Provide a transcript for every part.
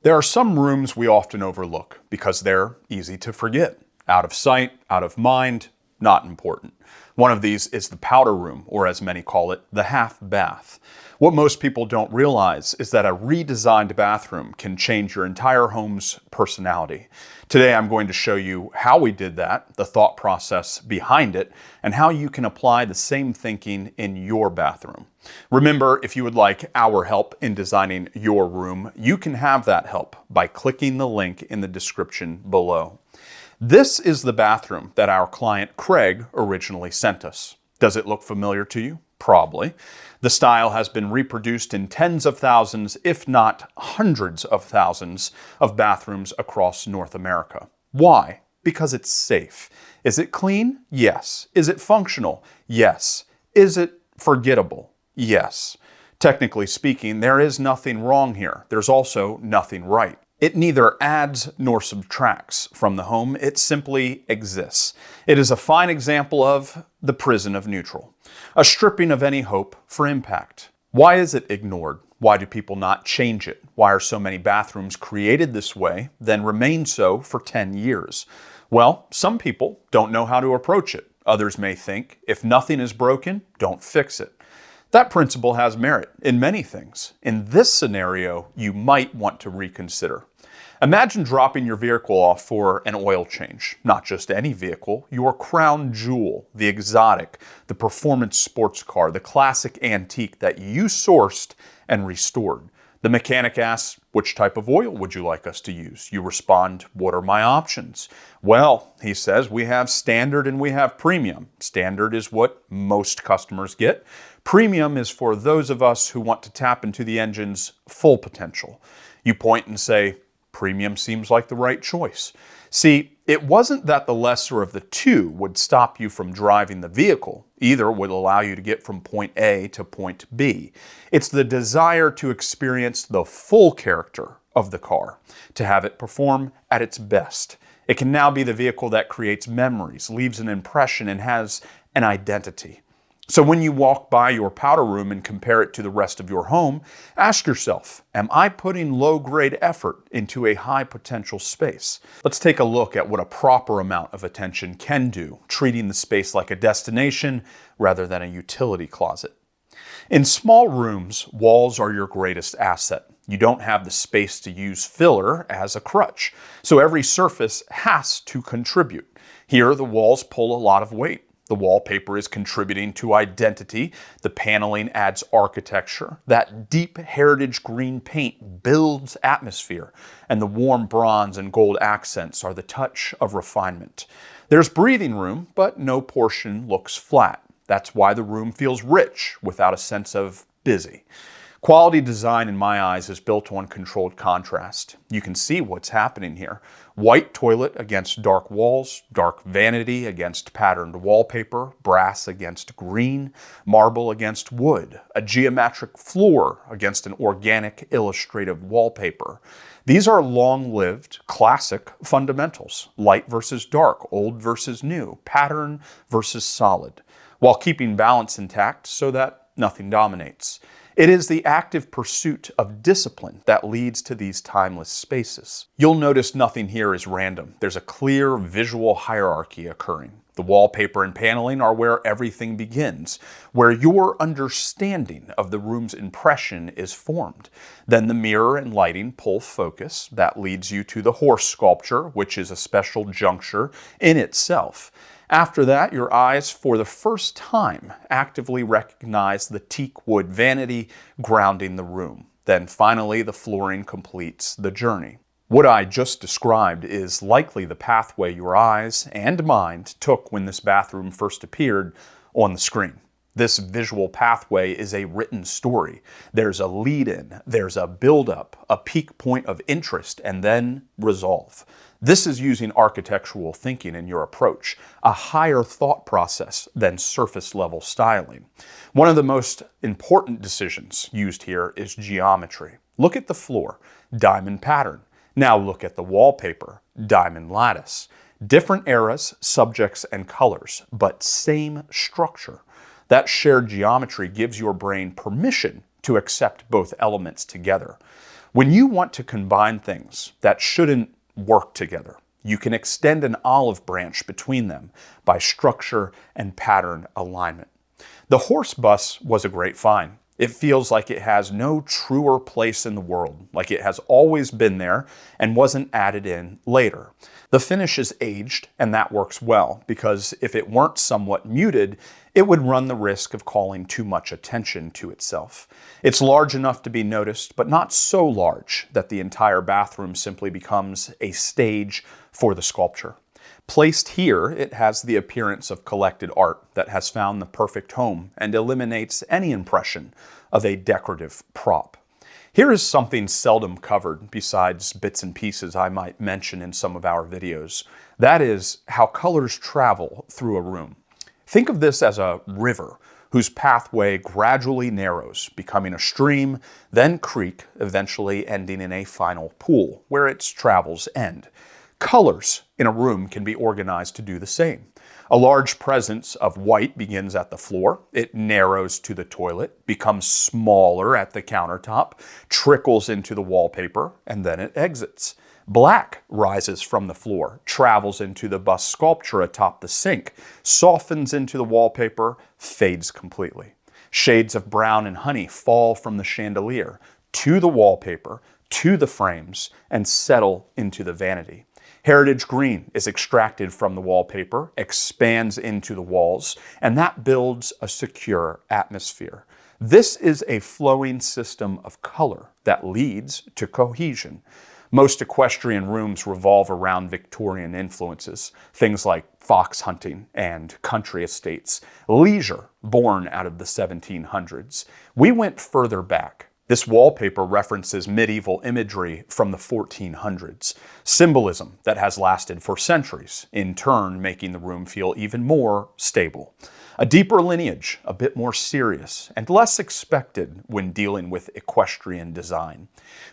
There are some rooms we often overlook because they're easy to forget. Out of sight, out of mind, not important. One of these is the powder room, or as many call it, the half bath. What most people don't realize is that a redesigned bathroom can change your entire home's personality. Today I'm going to show you how we did that, the thought process behind it, and how you can apply the same thinking in your bathroom. Remember, if you would like our help in designing your room, you can have that help by clicking the link in the description below. This is the bathroom that our client Craig originally sent us. Does it look familiar to you? Probably. The style has been reproduced in tens of thousands, if not hundreds of thousands, of bathrooms across North America. Why? Because it's safe. Is it clean? Yes. Is it functional? Yes. Is it forgettable? Yes. Technically speaking, there is nothing wrong here. There's also nothing right. It neither adds nor subtracts from the home, it simply exists. It is a fine example of the prison of neutral, a stripping of any hope for impact. Why is it ignored? Why do people not change it? Why are so many bathrooms created this way, then remain so for 10 years? Well, some people don't know how to approach it. Others may think, if nothing is broken, don't fix it. That principle has merit in many things. In this scenario, you might want to reconsider. Imagine dropping your vehicle off for an oil change. Not just any vehicle, your crown jewel, the exotic, the performance sports car, the classic antique that you sourced and restored. The mechanic asks, which type of oil would you like us to use? You respond, what are my options? Well, he says, we have standard and we have premium. Standard is what most customers get. Premium is for those of us who want to tap into the engine's full potential. You point and say, premium seems like the right choice. See, it wasn't that the lesser of the two would stop you from driving the vehicle. Either would allow you to get from point A to point B. It's the desire to experience the full character of the car, to have it perform at its best. It can now be the vehicle that creates memories, leaves an impression, and has an identity. So when you walk by your powder room and compare it to the rest of your home, ask yourself, am I putting low-grade effort into a high-potential space? Let's take a look at what a proper amount of attention can do, treating the space like a destination rather than a utility closet. In small rooms, walls are your greatest asset. You don't have the space to use filler as a crutch, so every surface has to contribute. Here, the walls pull a lot of weight. The wallpaper is contributing to identity, the paneling adds architecture, that deep heritage green paint builds atmosphere, and the warm bronze and gold accents are the touch of refinement. There's breathing room, but no portion looks flat. That's why the room feels rich without a sense of busy. Quality design, in my eyes, is built on controlled contrast. You can see what's happening here. White toilet against dark walls, dark vanity against patterned wallpaper, brass against green, marble against wood, a geometric floor against an organic illustrative wallpaper. These are long-lived, classic fundamentals. Light versus dark, old versus new, pattern versus solid, while keeping balance intact so that nothing dominates. It is the active pursuit of discipline that leads to these timeless spaces. You'll notice nothing here is random. There's a clear visual hierarchy occurring. The wallpaper and paneling are where everything begins, where your understanding of the room's impression is formed. Then the mirror and lighting pull focus. That leads you to the horse sculpture, which is a special juncture in itself. After that, your eyes, for the first time, actively recognize the teak wood vanity grounding the room. Then finally, the flooring completes the journey. What I just described is likely the pathway your eyes and mind took when this bathroom first appeared on the screen. This visual pathway is a written story. There's a lead-in, there's a build-up, a peak point of interest, and then resolve. This is using architectural thinking in your approach, a higher thought process than surface-level styling. One of the most important decisions used here is geometry. Look at the floor, diamond pattern. Now look at the wallpaper, diamond lattice. Different eras, subjects, and colors, but same structure. That shared geometry gives your brain permission to accept both elements together. When you want to combine things that shouldn't work together, you can extend an olive branch between them by structure and pattern alignment. The horse bus was a great find. It feels like it has no truer place in the world, like it has always been there and wasn't added in later. The finish is aged, and that works well, because if it weren't somewhat muted, it would run the risk of calling too much attention to itself. It's large enough to be noticed, but not so large that the entire bathroom simply becomes a stage for the sculpture. Placed here, it has the appearance of collected art that has found the perfect home and eliminates any impression of a decorative prop. Here is something seldom covered besides bits and pieces I might mention in some of our videos. That is how colors travel through a room. Think of this as a river whose pathway gradually narrows, becoming a stream, then creek, eventually ending in a final pool where its travels end. Colors in a room can be organized to do the same. A large presence of white begins at the floor, it narrows to the toilet, becomes smaller at the countertop, trickles into the wallpaper, and then it exits. Black rises from the floor, travels into the bust sculpture atop the sink, softens into the wallpaper, fades completely. Shades of brown and honey fall from the chandelier to the wallpaper, to the frames, and settle into the vanity. Heritage green is extracted from the wallpaper, expands into the walls, and that builds a secure atmosphere. This is a flowing system of color that leads to cohesion. Most equestrian rooms revolve around Victorian influences, things like fox hunting and country estates, leisure born out of the 1700s. We went further back. This wallpaper references medieval imagery from the 1400s, symbolism that has lasted for centuries, in turn making the room feel even more stable. A deeper lineage, a bit more serious, and less expected when dealing with equestrian design.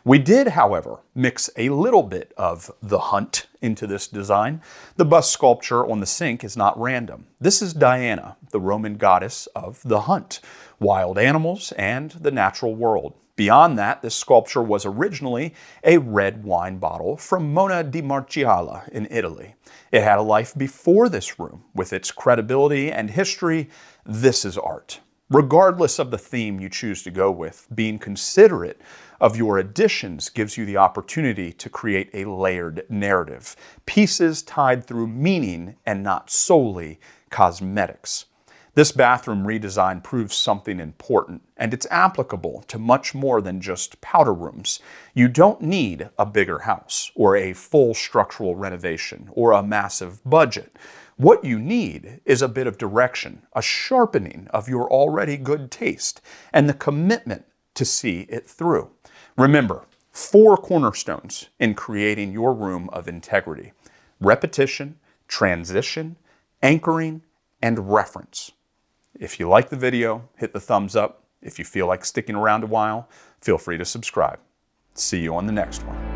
We did, however, mix a little bit of the hunt into this design. The bust sculpture on the sink is not random. This is Diana, the Roman goddess of the hunt, wild animals, and the natural world. Beyond that, this sculpture was originally a red wine bottle from Mona di Marchiala in Italy. It had a life before this room. With its credibility and history, this is art. Regardless of the theme you choose to go with, being considerate of your additions gives you the opportunity to create a layered narrative, pieces tied through meaning and not solely cosmetics. This bathroom redesign proves something important, and it's applicable to much more than just powder rooms. You don't need a bigger house, or a full structural renovation, or a massive budget. What you need is a bit of direction, a sharpening of your already good taste, and the commitment to see it through. Remember, 4 cornerstones in creating your room of integrity: repetition, transition, anchoring, and reference. If you like the video, hit the thumbs up. If you feel like sticking around a while, feel free to subscribe. See you on the next one.